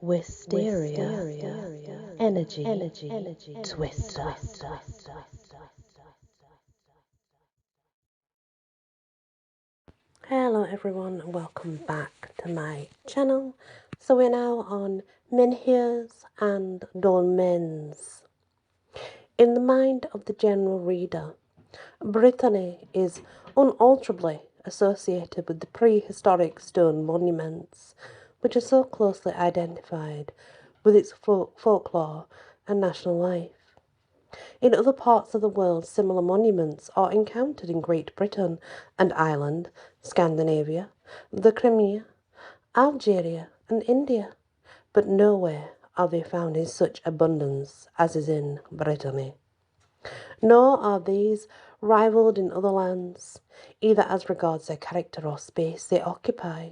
Wysteria, energy, twister. Hello everyone and welcome back to my channel. So we're now on Menhirs and Dolmens. In the mind of the general reader, Britanny is unalterably associated with the prehistoric stone monuments, which are so closely identified with its folklore and national life. In other parts of the world, similar monuments are encountered in Great Britain and Ireland, Scandinavia, the Crimea, Algeria, and India, but nowhere are they found in such abundance as is in Britanny. Nor are these rivalled in other lands, either as regards their character or space they occupy.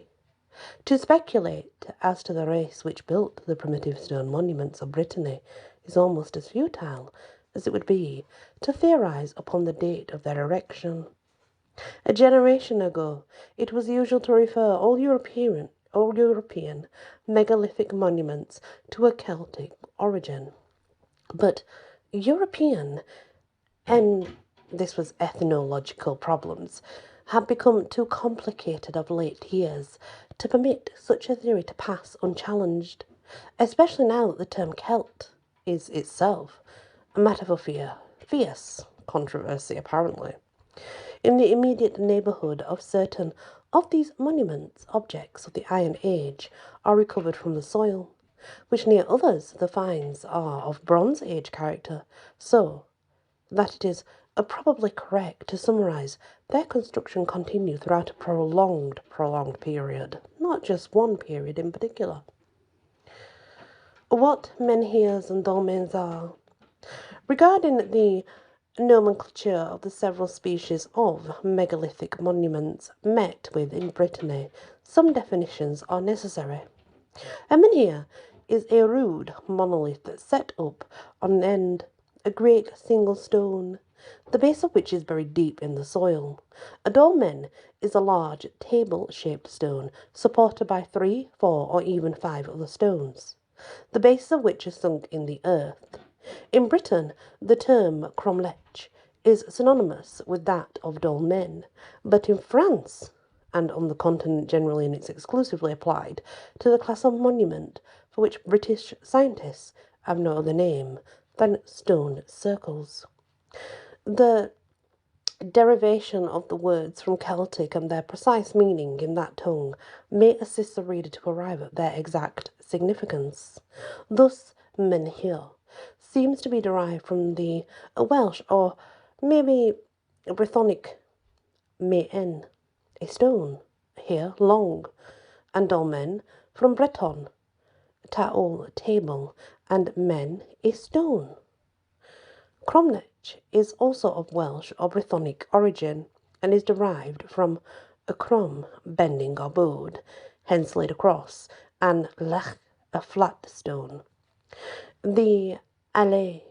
To speculate as to the race which built the primitive stone monuments of Britanny is almost as futile as it would be to theorize upon the date of their erection. A generation ago, it was usual to refer all European megalithic monuments to a Celtic origin. But European, and this was ethnological problems, had become too complicated of late years to permit such a theory to pass unchallenged, especially now that the term Celt is itself a matter for fierce controversy apparently. In the immediate neighbourhood of certain of these monuments, objects of the Iron Age are recovered from the soil, which near others the finds are of Bronze Age character, so that it is probably correct to summarise their construction continued throughout a prolonged period, not just one period in particular. What menhirs and dolmens are. Regarding the nomenclature of the several species of megalithic monuments met with in Britanny, some definitions are necessary. A menhir is a rude monolith set up on end, a great single stone, the base of which is buried deep in the soil. A dolmen is a large table-shaped stone supported by 3, 4, or even 5 other stones, the base of which is sunk in the earth. In Britain, the term cromlech is synonymous with that of dolmen, but in France, and on the continent generally, and it's exclusively applied to the class of monument for which British scientists have no other name than stone circles. The derivation of the words from Celtic and their precise meaning in that tongue may assist the reader to arrive at their exact significance. Thus, menhir seems to be derived from the Welsh or maybe Brythonic meen, a stone, here long, and dolmen from Breton, taol, table, and men, a stone. Cromlech is also of Welsh or Brythonic origin and is derived from a crom, bending or bowed, hence laid across, and lech, a flat stone. The allée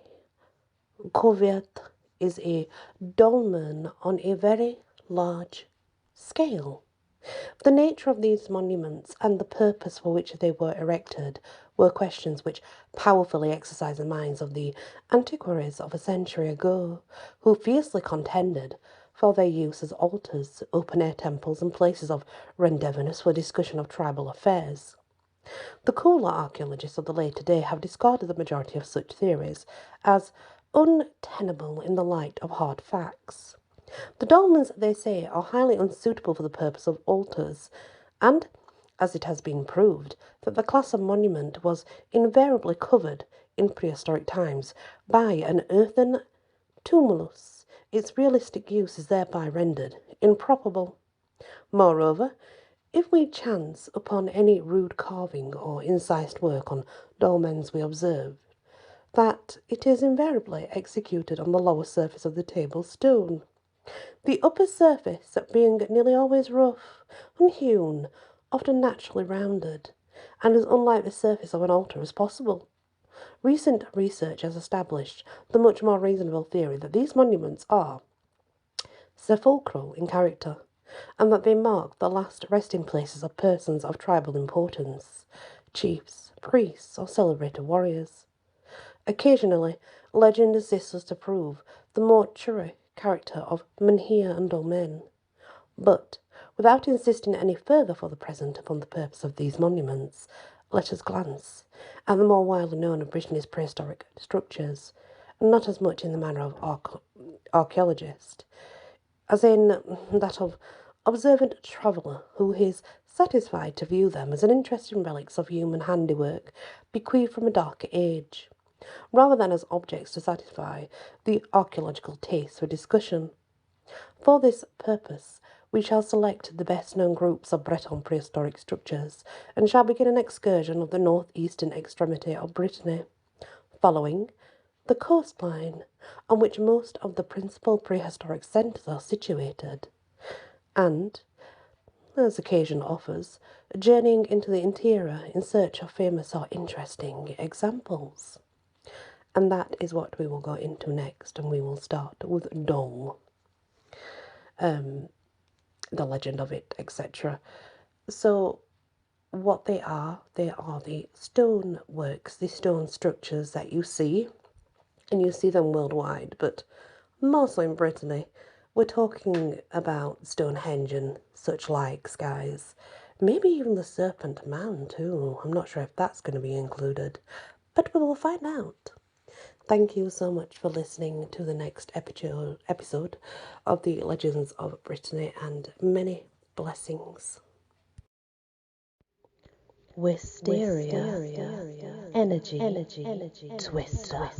couverte is a dolmen on a very large scale. The nature of these monuments and the purpose for which they were erected were questions which powerfully exercised the minds of the antiquaries of a century ago, who fiercely contended for their use as altars, open-air temples, and places of rendezvous for discussion of tribal affairs. The cooler archaeologists of the later day have discarded the majority of such theories as untenable in the light of hard facts. The dolmens, they say, are highly unsuitable for the purpose of altars, and, as it has been proved, that the class of monument was invariably covered, in prehistoric times, by an earthen tumulus, its realistic use is thereby rendered improbable. Moreover, if we chance upon any rude carving or incised work on dolmens, we observe that it is invariably executed on the lower surface of the table stone, the upper surface being nearly always rough, unhewn, often naturally rounded, and as unlike the surface of an altar as possible. Recent research has established the much more reasonable theory that these monuments are sepulchral in character, and that they mark the last resting places of persons of tribal importance. chiefs, priests, or celebrated warriors. Occasionally, legend assists us to prove the mortuary character of Menhirs and Dolmens, but without insisting any further for the present upon the purpose of these monuments, let us glance at the more widely known of Britanny's prehistoric structures, not as much in the manner of archaeologist, as in that of observant traveller who is satisfied to view them as an interesting relics of human handiwork bequeathed from a darker age, rather than as objects to satisfy the archaeological taste for discussion. For this purpose, we shall select the best-known groups of Breton prehistoric structures, and shall begin an excursion of the north-eastern extremity of Brittany, following the coastline on which most of the principal prehistoric centres are situated, and, as occasion offers, journeying into the interior in search of famous or interesting examples. And that is what we will go into next, and we will start with Dol, the legend of it, etc. So, what they are the stone works, the stone structures that you see, and you see them worldwide, but mostly in Brittany. We're talking about Stonehenge and such likes, guys. Maybe even the Serpent Man, too. I'm not sure if that's going to be included, but we will find out. Thank you so much for listening to the next episode of the Legends of Britany, and many blessings. Wysteria, energy, twister.